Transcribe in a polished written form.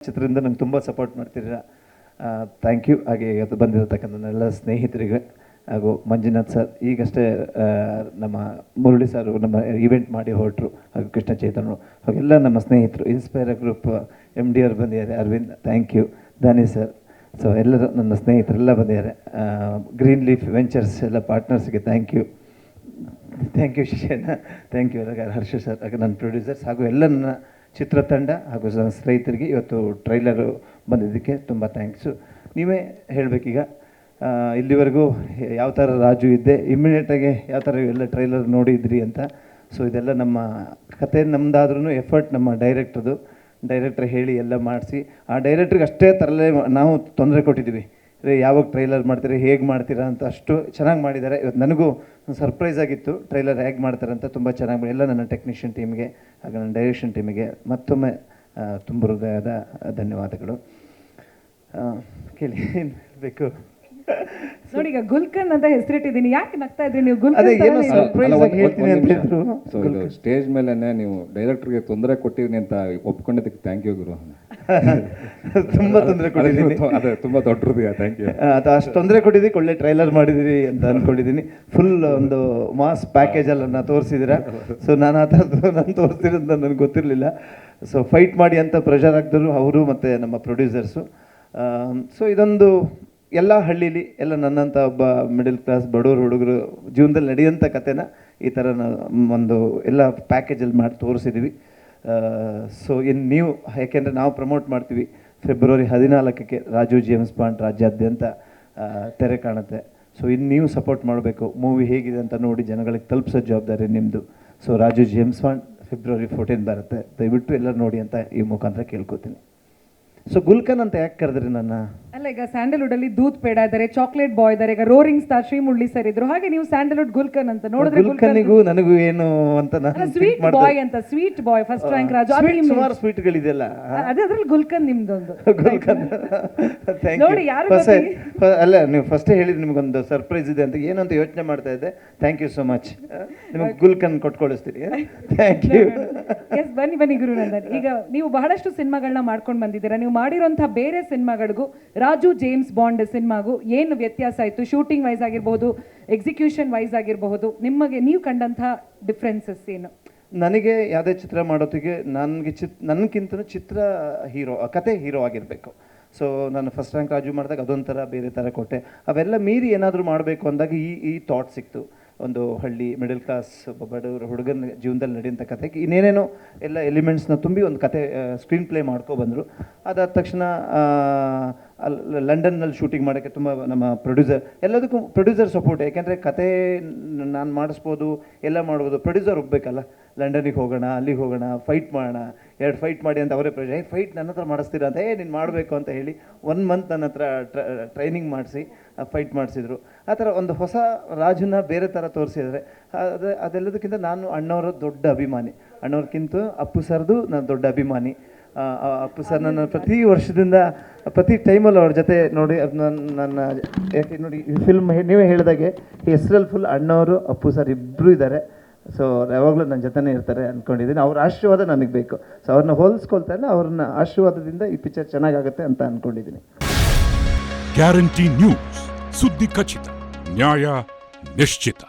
ಚಿತ್ರದಿಂದ ನಂಗೆ ತುಂಬ ಸಪೋರ್ಟ್ ಮಾಡ್ತಿದ್ದೀರಾ, ಥ್ಯಾಂಕ್ ಯು. ಹಾಗೆ ಇವತ್ತು ಬಂದಿರತಕ್ಕಂಥ ಎಲ್ಲ ಸ್ನೇಹಿತರಿಗೆ ಹಾಗೂ ಮಂಜುನಾಥ್ ಸರ್, ಈಗಷ್ಟೇ ನಮ್ಮ ಮುರಳಿ ಸರ್ ನಮ್ಮ ಇವೆಂಟ್ ಮಾಡಿ ಹೊರಟರು, ಹಾಗೂ ಕೃಷ್ಣ ಚೈತನ್ಯರು, ಹಾಗೆಲ್ಲ ನಮ್ಮ ಸ್ನೇಹಿತರು ಇನ್ಸ್ಪೈರ್ ಗ್ರೂಪ್ MD ಅವ್ರು ಬಂದಿದ್ದಾರೆ, ಅರವಿಂದ್ ಥ್ಯಾಂಕ್ ಯು, ದಾನಿ ಸರ್. ಸೊ ಎಲ್ಲರೂ ನನ್ನ ಸ್ನೇಹಿತರೆಲ್ಲ ಬಂದಿದ್ದಾರೆ. ಗ್ರೀನ್ ಲೀಫ್ ವೆಂಚರ್ಸ್ ಎಲ್ಲ ಪಾರ್ಟ್ನರ್ಸ್ಗೆ ಥ್ಯಾಂಕ್ ಯು ಶಿಷ್ಯನ, ಥ್ಯಾಂಕ್ ಯು ಹರ್ಷ ಸರ್, ಹಾಗೆ ನನ್ನ ಪ್ರೊಡ್ಯೂಸರ್ಸ್ ಹಾಗೂ ಎಲ್ಲ ನನ್ನ ಚಿತ್ರತಂಡ ಹಾಗೂ ಸ್ನೇಹಿತರಿಗೆ ಇವತ್ತು ಟ್ರೈಲರು ಬಂದಿದ್ದಕ್ಕೆ ತುಂಬ ಥ್ಯಾಂಕ್ಸು. ನೀವೇ ಹೇಳಬೇಕೀಗ ಇಲ್ಲಿವರೆಗೂ ಯಾವ ಥರ ರಾಜು ಇದ್ದೆ, ಇಮ್ಮಿಡಿಯೇಟಾಗಿ ಯಾವ ಥರ ಎಲ್ಲ ಟ್ರೈಲರ್ ನೋಡಿದ್ರಿ ಅಂತ. ಸೊ ಇದೆಲ್ಲ ನಮ್ಮ ಕತೆ ನಮ್ಮದಾದ್ರೂ ಎಫರ್ಟ್ ನಮ್ಮ ಡೈರೆಕ್ಟ್ರ್ ಹೇಳಿ ಎಲ್ಲ ಮಾಡಿಸಿ, ಆ ಡೈರೆಕ್ಟ್ರಿಗೆ ಅಷ್ಟೇ ಥರಲ್ಲೇ ನಾವು ತೊಂದರೆ ಕೊಟ್ಟಿದ್ದೀವಿ. ಯಾವಾಗ ಟ್ರೈಲರ್ ಮಾಡ್ತೀರಾ, ಹೇಗೆ ಮಾಡ್ತೀರಾ ಅಂತ ಅಷ್ಟು ಚೆನ್ನಾಗಿ ಮಾಡಿದ್ದಾರೆ. ಇವತ್ತು ನನಗೂ ಸರ್ಪ್ರೈಸ್ ಆಗಿತ್ತು ಟ್ರೈಲರ್ ಹೇಗೆ ಮಾಡ್ತಾರೆ ಅಂತ. ತುಂಬ ಚೆನ್ನಾಗಿ ಎಲ್ಲ ನನ್ನ ಟೆಕ್ನಿಷಿಯನ್ ಟೀಮ್ಗೆ ಹಾಗೂ ನನ್ನ ಡೈರೆಕ್ಷನ್ ಟೀಮಿಗೆ ಮತ್ತೊಮ್ಮೆ ತುಂಬ ಹೃದಯದ ಧನ್ಯವಾದಗಳು. ಕೇಳಿ ಏನು ಬೇಕು ನೋಡಿ. ಈಗ ಗುಲ್ಕನ್ ಅಂತ ಹೆಸರಿಟ್ಟಿದ್ದೀನಿ, ಯಾಕೆ ನಗ್ತಾ ಇದ್ರಿ ನೀವು? ಅದೇ ಏನೋ ಸರ್ಪ್ರೈಸ್ ಆಗಿ ಹೇಳ್ತೀನಿ ಅಂತ ಹೇಳಿದ್ರು. ಸೊ ಇದು ಸ್ಟೇಜ್ ಮೇಲೆ ನೀವು ಡೈರೆಕ್ಟರ್ಗೆ ತೊಂದರೆ ಕೊಟ್ಟಿದ್ದೀನಿ ಅಂತ ಒಪ್ಕೊಂಡಿದ್ದಕ್ಕೆ ಥ್ಯಾಂಕ್ ಯು ಗುರು. ತುಂಬ ತೊಂದರೆ ಕೊಟ್ಟಿದ್ದೀನಿ, ಅದೇ ತುಂಬ ದೊಡ್ಡ ಹೃದಯ, ಥ್ಯಾಂಕ್ ಯು. ಅದು ಅಷ್ಟು ತೊಂದರೆ ಕೊಟ್ಟಿದ್ದೀವಿ, ಒಳ್ಳೆ ಟ್ರೈಲರ್ ಮಾಡಿದಿರಿ ಅಂತ ಅಂದ್ಕೊಂಡಿದ್ದೀನಿ. ಫುಲ್ ಒಂದು ಮಾಸ್ ಪ್ಯಾಕೇಜಲ್ಲಿ ನಾನು ತೋರಿಸಿದ್ದೀರಾ. ಸೊ ನಾನು ಆ ಥರದ್ದು ನಾನು ತೋರಿಸ್ತೀರಂತ ನನಗೆ ಗೊತ್ತಿರಲಿಲ್ಲ. ಸೊ ಫೈಟ್ ಮಾಡಿ ಅಂತ ಪ್ರೆಷರ್ ಹಾಕಿದ್ರು ಅವರು ಮತ್ತು ನಮ್ಮ ಪ್ರೊಡ್ಯೂಸರ್ಸು. ಸೊ ಇದೊಂದು ಎಲ್ಲ ಹಳ್ಳೀಲಿ ಎಲ್ಲ ನನ್ನಂಥ ಒಬ್ಬ ಮಿಡಲ್ ಕ್ಲಾಸ್ ಬಡವರು ಹುಡುಗರು ಜೀವನದಲ್ಲಿ ನಡೆಯೋಂಥ ಕಥೆನ ಈ ಥರ ಒಂದು ಎಲ್ಲ ಪ್ಯಾಕೇಜಲ್ಲಿ ಮಾಡಿ ತೋರಿಸಿದ್ದೀವಿ. ಸೊ ಇನ್ನು ನೀವು, ಯಾಕೆಂದರೆ ನಾವು ಪ್ರಮೋಟ್ ಮಾಡ್ತೀವಿ ಫೆಬ್ರವರಿ 14ಕ್ಕೆ ರಾಜು ಜೇಮ್ಸ್ ಬಾಂಡ್ ರಾಜ್ಯಾದ್ಯಂತ ತೆರೆ ಕಾಣುತ್ತೆ. ಸೊ ಇನ್ನು ನೀವು ಸಪೋರ್ಟ್ ಮಾಡಬೇಕು. ಮೂವಿ ಹೇಗಿದೆ ಅಂತ ನೋಡಿ ಜನಗಳಿಗೆ ತಲುಪಿಸೋ ಜವಾಬ್ದಾರಿ ನಿಮ್ಮದು. So Raju James bond February 14 ಬರುತ್ತೆ, ದಯವಿಟ್ಟು ಎಲ್ಲರೂ ನೋಡಿ ಅಂತ ಈ ಮುಖಾಂತರ ಕೇಳ್ಕೊತೀನಿ. ಸೊ ಗುಲ್ಕನ್ ಅಂತ ಯಾಕೆ ಕರೆದ್ರಿ ನನ್ನ? ಅಲ್ಲ, ಈಗ ಸ್ಯಾಂಡಲ್ವುಡ್ ಅಲ್ಲಿ ದೂತ್ ಪೇಡ ಇದ್ದಾರೆ, ಚಾಕ್ಲೇಟ್ ಬಾಯ್ ಇದ್ದಾರೆ, ಈಗ ರೋರಿಂಗ್ ಸ್ಟಾರ್ ಶ್ರೀಮುರಳಿ ಸರ್ ಇದ್ರು. ಹಾಗೆ ನೀವು ಸ್ಯಾಂಡಲ್ವುಡ್ ಗುಲ್ಕನ್ ಅಂತ ನೋಡಿದ್ರೆ ಗುಲ್ಕನ್ನಿಗೂ ನನಗೂ ಏನು ಅಂತ ಸ್ವೀಟ್ ಬಾಯ್ ಅಂತ, ಸ್ವೀಟ್ ಬಾಯ್ ಫಸ್ಟ್ ರ್ಯಾಂಕ್ ರಾಜು. ಸುಮಾರು ಸ್ವೀಟ್ಗಳಿದೆಯಲ್ಲ, ಅದೇ ಅದ್ರಲ್ಲಿ ಗುಲ್ಕನ್ ನಿಮ್ದೊಂದು. ಗುಲ್ಕನ್ ನೋಡಿ ಯಾರು ಅಲ್ಲ, ನೀವು ಫಸ್ಟೇ ಹೇಳಿದ್ರಿ ನಿಮ್ಗೊಂದು ಸರ್ಪ್ರೈಸ್ ಇದೆ ಅಂತ. ಏನು ಅಂತ ಯೋಚನೆ ಮಾಡ್ತಾ ಇದ್ದೆ. Thank you so much. ನಿಮಗೆ ಗುಲ್ಕನ್ ಕೊಟ್ಕೊಳಿಸ್ತೀನಿ. Thank you. ಎಸ್, ಬನ್ನಿ ಗುರುನಂದನ್. ಈಗ ನೀವು ಬಹಳಷ್ಟು ಸಿನಿಮಾಗಳನ್ನ ಮಾಡ್ಕೊಂಡು ಬಂದಿದ್ದೀರಾ. ನೀವು ಮಾಡಿರುವಂತಹ ಬೇರೆ ಸಿನಿಮಾಗಳಿಗೂ ರಾಜು ಜೇಮ್ಸ್ ಬಾಂಡ್ ಸಿನಿಮಾಗೂ ಏನು ವ್ಯತ್ಯಾಸ ಆಯಿತು? ಶೂಟಿಂಗ್ ವೈಸ್ ಆಗಿರಬಹುದು, ಎಕ್ಸಿಕ್ಯೂಷನ್ ವೈಸ್ ಆಗಿರಬಹುದು, ನಿಮಗೆ ನೀವು ಕಂಡಂತಹ ಡಿಫ್ರೆನ್ಸಸ್ ಏನು? ನನಗೆ ಯಾವುದೇ ಚಿತ್ರ ಮಾಡೋತ್ತಿಗೆ ನನಗಿಂತ ಚಿತ್ರ ಹೀರೋ, ಕತೆ ಹೀರೋ ಆಗಿರಬೇಕು. ಸೊ ನಾನು ಫಸ್ಟ್ ರ್ಯಾಂಕ್ ರಾಜು ಮಾಡಿದಾಗ ಅದೊಂಥರ ಬೇರೆ ಥರ ಕೊಟ್ಟೆ. ಅವೆಲ್ಲ ಮೀರಿ ಏನಾದರೂ ಮಾಡಬೇಕು ಅಂದಾಗ ಈ ಥಾಟ್ ಸಿಕ್ತು. ಒಂದು ಹಳ್ಳಿ ಮಿಡಲ್ ಕ್ಲಾಸ್ ಒಬ್ಬ ಬಡವರ ಹುಡುಗನ ಜೀವನದಲ್ಲಿ ನಡೆಯುವಂಥ ಕಥೆಗೆ ಇನ್ನೇನೇನೋ ಎಲ್ಲ ಎಲಿಮೆಂಟ್ಸ್ನ ತುಂಬಿ ಒಂದು ಕತೆ ಸ್ಕ್ರೀನ್ ಪ್ಲೇ ಮಾಡ್ಕೊಬಂದರು. ಅದಾದ ತಕ್ಷಣ ಲಂಡನ್ನಲ್ಲಿ ಶೂಟಿಂಗ್ ಮಾಡೋಕ್ಕೆ ತುಂಬ ನಮ್ಮ ಪ್ರೊಡ್ಯೂಸರ್, ಎಲ್ಲದಕ್ಕೂ ಪ್ರೊಡ್ಯೂಸರ್ ಸಪೋರ್ಟ್. ಯಾಕೆಂದರೆ ಕತೆ ನಾನು ಮಾಡಿಸ್ಬೋದು, ಎಲ್ಲ ಮಾಡ್ಬೋದು, ಪ್ರೊಡ್ಯೂಸರ್ ಒಪ್ಪಬೇಕಲ್ಲ. ಲಂಡನಿಗೆ ಹೋಗೋಣ, ಅಲ್ಲಿಗೆ ಹೋಗೋಣ, ಫೈಟ್ ಮಾಡೋಣ, 2 ಫೈಟ್ ಮಾಡಿ ಅಂತ ಅವರೇ ಪ್ರೊಡ್ಯೂಸರ್, ಫೈಟ್ ನನ್ನ ಹತ್ರ ಮಾಡಿಸ್ತೀರಾ ಅಂತ, ನೀನು ಮಾಡಬೇಕು ಅಂತ ಹೇಳಿ 1 ಮಂತ್ ನನ್ನ ಹತ್ರ ಟ್ರೈನಿಂಗ್ ಮಾಡಿಸಿ ಫೈಟ್ ಮಾಡಿಸಿದ್ರು. ಆ ಥರ ಒಂದು ಹೊಸ ರಾಜುನ ಬೇರೆ ಥರ ತೋರಿಸಿದ್ದಾರೆ. ಅದೆಲ್ಲದಕ್ಕಿಂತ ನಾನು ಅಣ್ಣವರ ದೊಡ್ಡ ಅಭಿಮಾನಿ. ಅಣ್ಣವ್ರಕ್ಕಿಂತ ಅಪ್ಪು ಸರ್ದು ನಾನು ದೊಡ್ಡ ಅಭಿಮಾನಿ. ಅಪ್ಪು ಸರ್ ನನ್ನ ಪ್ರತಿ ವರ್ಷದಿಂದ ಪ್ರತಿ ಟೈಮಲ್ಲಿ ಅವ್ರ ಜೊತೆ ನೋಡಿ, ಅದು ನನ್ನ ಯಾಕೆ ನೋಡಿ ಈ ಫಿಲ್ಮ್ ನೀವೇ ಹೇಳಿದಾಗೆ ಹೆಸರಲ್ಲಿ ಫುಲ್ ಅಣ್ಣವರು ಅಪ್ಪು ಸರ್ ಇಬ್ಬರು ಇದ್ದಾರೆ. ಸೊ ಯಾವಾಗಲೂ ನನ್ನ ಜೊತೆನೇ ಇರ್ತಾರೆ ಅಂದ್ಕೊಂಡಿದ್ದೀನಿ. ಅವ್ರ ಆಶೀರ್ವಾದ ನನಗೆ ಬೇಕು. ಸೊ ಅವ್ರನ್ನ ಹೋಲಿಸ್ಕೊಳ್ತಾ ಇಲ್ಲ, ಅವ್ರನ್ನ ಆಶೀರ್ವಾದದಿಂದ ಈ ಪಿಕ್ಚರ್ ಚೆನ್ನಾಗಾಗುತ್ತೆ ಅಂತ ಅಂದ್ಕೊಂಡಿದ್ದೀನಿ. ಗ್ಯಾರಂಟಿ ನ್ಯೂಸ್, ಸುದ್ದಿ ಖಚಿತ, ನ್ಯಾಯ ನಿಶ್ಚಿತ.